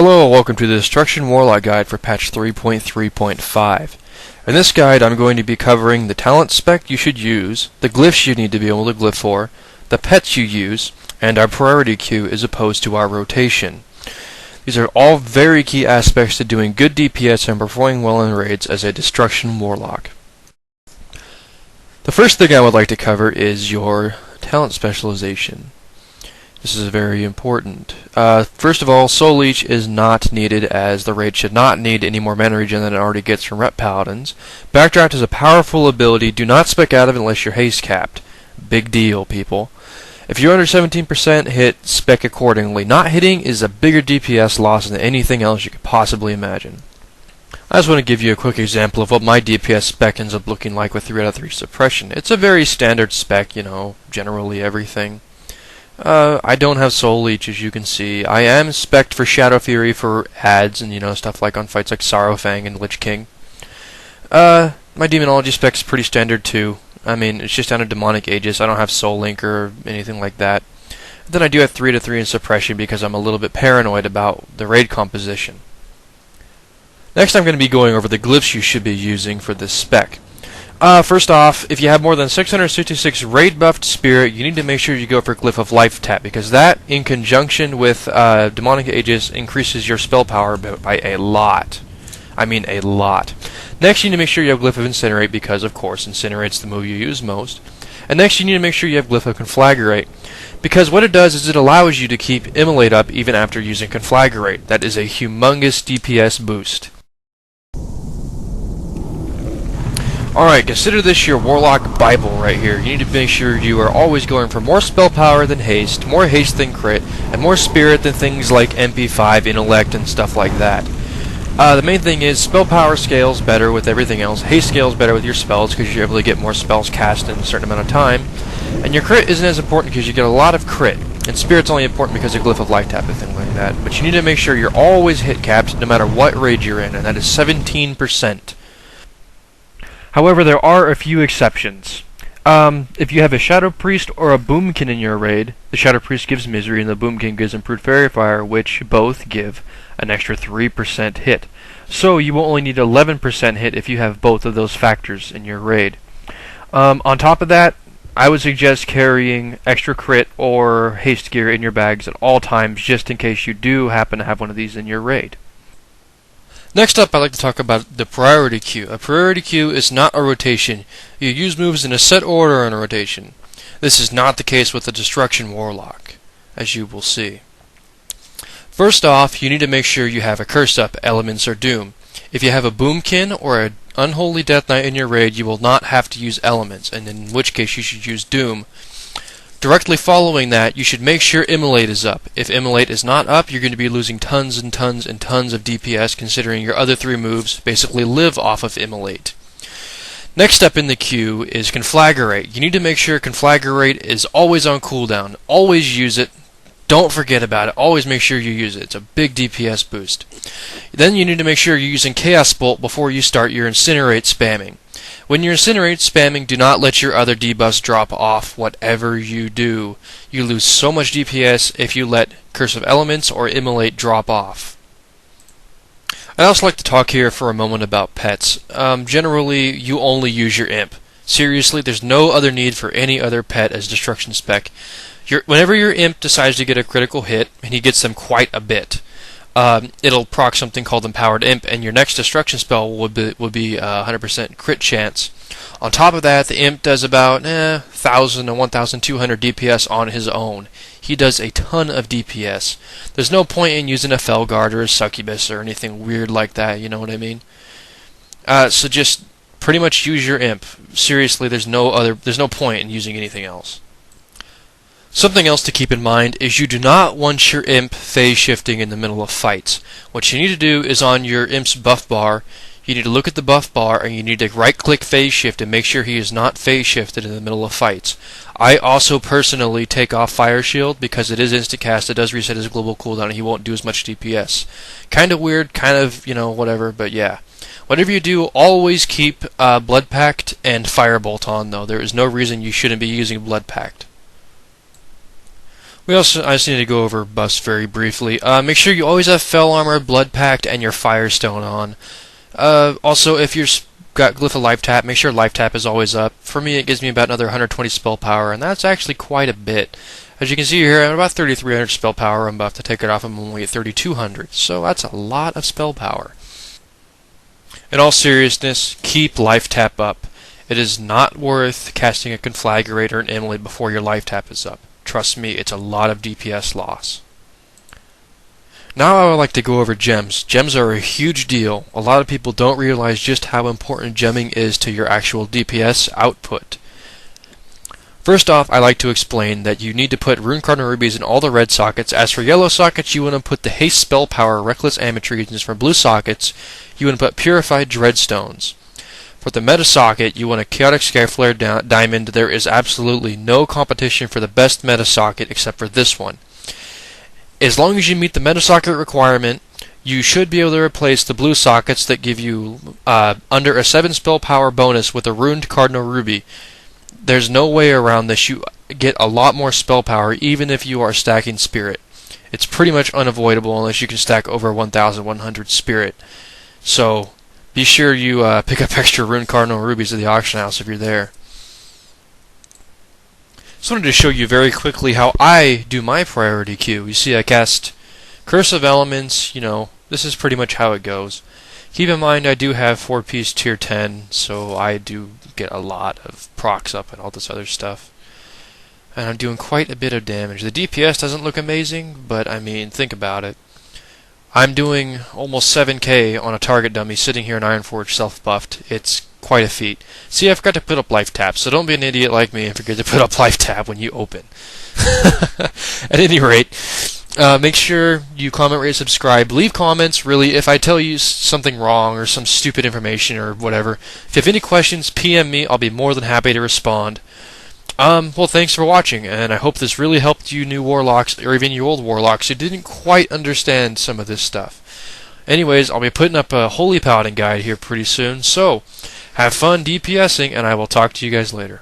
Hello and welcome to the Destruction Warlock Guide for patch 3.3.5. In this guide I'm going to be covering the talent spec you should use, the glyphs you need to be able to glyph for, the pets you use, and our priority queue as opposed to our rotation. These are all very key aspects to doing good DPS and performing well in raids as a Destruction Warlock. The first thing I would like to cover is your talent specialization. This is very important. First of all, Soul Leech is not needed, as the raid should not need any more mana regen than it already gets from Rep Paladins. Backdraft is a powerful ability. Do not spec out of it unless you're haste capped. Big deal, people. If you're under 17% hit, spec accordingly. Not hitting is a bigger DPS loss than anything else you could possibly imagine. I just want to give you a quick example of what my DPS spec ends up looking like with 3 out of 3 suppression. It's a very standard spec, generally everything. I don't have Soul Leech, as you can see. I am spec'd for Shadow Fury for ads and, stuff like on fights like Sorrowfang and Lich King. My Demonology spec's pretty standard too. I mean, it's just down to Demonic Aegis. I don't have Soul Link or anything like that. Then I do have 3 to 3 in suppression because I'm a little bit paranoid about the raid composition. Next I'm going to be going over the glyphs you should be using for this spec. First off, if you have more than 666 raid buffed spirit, you need to make sure you go for Glyph of Life Tap, because that, in conjunction with Demonic Aegis, increases your spell power by a lot. I mean a lot. Next, you need to make sure you have Glyph of Incinerate, because, of course, Incinerate's the move you use most. And next, you need to make sure you have Glyph of Conflagrate, because what it does is it allows you to keep Immolate up even after using Conflagrate. That is a humongous DPS boost. Alright, consider this your Warlock Bible right here. You need to make sure you are always going for more spell power than haste, more haste than crit, and more spirit than things like MP5, intellect, and stuff like that. The main thing is spell power scales better with everything else, haste scales better with your spells because you're able to get more spells cast in a certain amount of time, and your crit isn't as important because you get a lot of crit, and spirit's only important because of Glyph of Life Tap and things like that. But you need to make sure you're always hit capped no matter what raid you're in, and that is 17%. However, there are a few exceptions. If you have a Shadow Priest or a Boomkin in your raid, the Shadow Priest gives Misery and the Boomkin gives Improved Fairy Fire, which both give an extra 3% hit. So you will only need 11% hit if you have both of those factors in your raid. On top of that, I would suggest carrying extra crit or haste gear in your bags at all times, just in case you do happen to have one of these in your raid. Next up, I'd like to talk about the priority queue. A priority queue is not a rotation. You use moves in a set order in a rotation. This is not the case with the Destruction Warlock, as you will see. First off, you need to make sure you have a curse up, Elements, or Doom. If you have a Boomkin or an Unholy Death Knight in your raid, you will not have to use Elements, and in which case you should use Doom. Directly following that, you should make sure Immolate is up. If Immolate is not up, you're going to be losing tons and tons and tons of DPS, considering your other 3 moves basically live off of Immolate. Next up in the queue is Conflagrate. You need to make sure Conflagrate is always on cooldown. Always use it. Don't forget about it. Always make sure you use it. It's a big DPS boost. Then you need to make sure you're using Chaos Bolt before you start your Incinerate spamming. When you're Incinerate spamming, do not let your other debuffs drop off whatever you do. You lose so much DPS if you let Curse of Elements or Immolate drop off. I'd also like to talk here for a moment about pets. Generally, you only use your Imp. Seriously, there's no other need for any other pet as Destruction spec. Whenever your Imp decides to get a critical hit, and he gets them quite a bit, it'll proc something called Empowered Imp, and your next destruction spell would be 100% crit chance. On top of that, the Imp does about 1,000 to 1,200 DPS on his own. He does a ton of DPS. There's no point in using a Felguard or a Succubus or anything weird like that, you know what I mean? So just pretty much use your Imp. Seriously, there's no point in using anything else. Something else to keep in mind is you do not want your Imp phase shifting in the middle of fights. What you need to do is on your Imp's buff bar, you need to look at the buff bar and you need to right-click phase shift and make sure he is not phase shifted in the middle of fights. I also personally take off Fire Shield because it is insta-cast, it does reset his global cooldown and he won't do as much DPS. Kind of weird, kind of, whatever, but yeah. Whatever you do, always keep Blood Pact and Firebolt on though. There is no reason you shouldn't be using Blood Pact. I just need to go over buffs very briefly. Make sure you always have Fell Armor, Blood Pact, and your Firestone on. Also, if you've got Glyph of Life Tap, make sure Life Tap is always up. For me, it gives me about another 120 spell power, and that's actually quite a bit. As you can see here, I'm about 3,300 spell power. I'm about to take it off. I'm only at 3,200, so that's a lot of spell power. In all seriousness, keep Life Tap up. It is not worth casting a Conflagrate or an Immolate before your Life Tap is up. Trust me, it's a lot of DPS loss. Now I would like to go over gems. Gems are a huge deal. A lot of people don't realize just how important gemming is to your actual DPS output. First off, I like to explain that you need to put Rune Cardinal Rubies in all the red sockets. As for yellow sockets, you want to put the Haste Spell Power Reckless Ametries, and for blue sockets, you want to put Purified Dreadstones. For the meta socket, you want a Chaotic Skyflare Diamond. There is absolutely no competition for the best meta socket except for this one. As long as you meet the meta socket requirement, you should be able to replace the blue sockets that give you under a 7 spell power bonus with a Runed Cardinal Ruby. There's no way around this. You get a lot more spell power even if you are stacking Spirit. It's pretty much unavoidable unless you can stack over 1,100 Spirit. So be sure you pick up extra Rune Cardinal Rubies at the auction house if you're there. Just wanted to show you very quickly how I do my priority queue. You see I cast Curse of Elements, this is pretty much how it goes. Keep in mind I do have 4-piece tier 10, so I do get a lot of procs up and all this other stuff. And I'm doing quite a bit of damage. The DPS doesn't look amazing, but I mean, think about it. I'm doing almost 7k on a target dummy sitting here in Ironforge self-buffed. It's quite a feat. See, I forgot to put up Life Tap, so don't be an idiot like me and forget to put up Life Tap when you open. At any rate, make sure you comment, rate, subscribe. Leave comments, really, if I tell you something wrong or some stupid information or whatever. If you have any questions, PM me. I'll be more than happy to respond. Well, thanks for watching, and I hope this really helped you new Warlocks, or even you old Warlocks who didn't quite understand some of this stuff. Anyways, I'll be putting up a Holy Paladin guide here pretty soon, so have fun DPSing, and I will talk to you guys later.